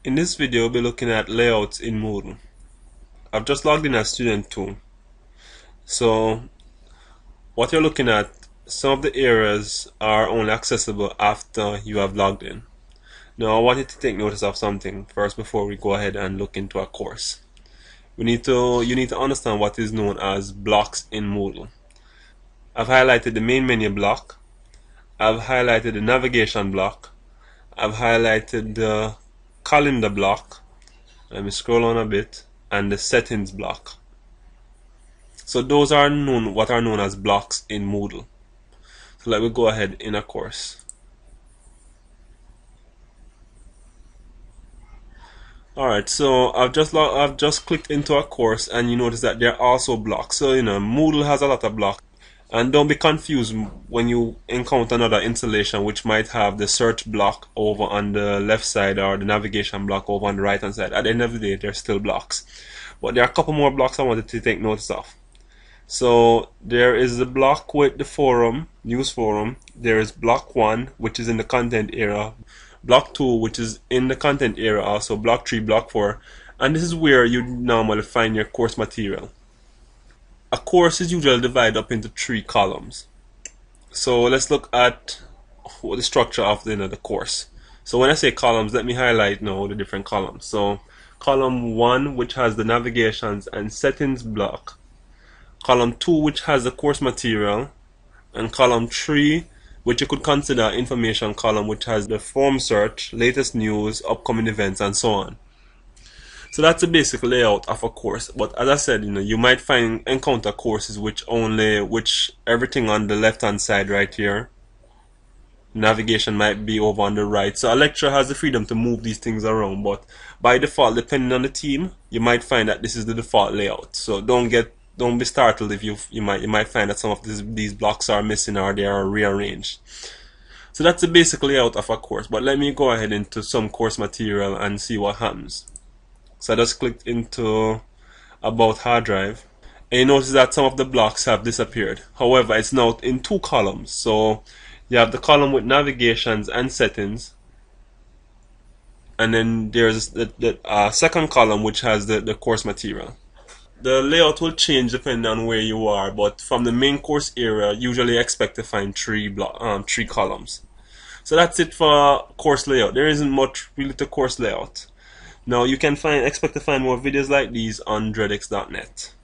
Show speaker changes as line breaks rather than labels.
In this video, we'll be looking at layouts in Moodle. I've just logged in as student 2. So what you're looking at, some of the areas are only accessible after you have logged in. Now I want you to take notice of something first before we go ahead and look into a course. You need to understand what is known as blocks in Moodle. I've highlighted the main menu block, I've highlighted the navigation block, I've highlighted the calendar block. Let me scroll on a bit, and the settings block. So those are what are known as blocks in Moodle. So let me go ahead in a course. Alright, so I've just clicked into a course, and you notice that there are also blocks. So Moodle has a lot of blocks. And don't be confused when you encounter another installation which might have the search block over on the left side or the navigation block over on the right hand side. At the end of the day, they're still blocks. But there are a couple more blocks I wanted to take notice of. So there is the block with the forum, news forum. There is block 1, which is in the content area. Block 2, which is in the content area also. Block 3, block 4. And this is where you normally find your course material. A course is usually divided up into 3 columns. So let's look at the structure of the course. So when I say columns, let me highlight now the different columns. So column 1, which has the navigations and settings block. Column 2, which has the course material. And column 3, which you could consider information column, which has the form search, latest news, upcoming events, and so on. So that's the basic layout of a course. But as I said, you might encounter courses which everything on the left hand side right here, navigation might be over on the right. So a lecturer has the freedom to move these things around, but by default, depending on the team, you might find that this is the default layout. So don't be startled if you might find that some of these blocks are missing or they are rearranged. So that's the basic layout of a course. But let me go ahead into some course material and see what happens. So I just clicked into about hard drive, and you notice that some of the blocks have disappeared. However, it's now in 2 columns. So you have the column with navigations and settings, and then there's the second column which has the course material. The layout will change depending on where you are, but from the main course area, usually expect to find 3 columns. So that's it for course layout. There isn't much really to course layout. Now you can expect to find more videos like these on dreadx.net.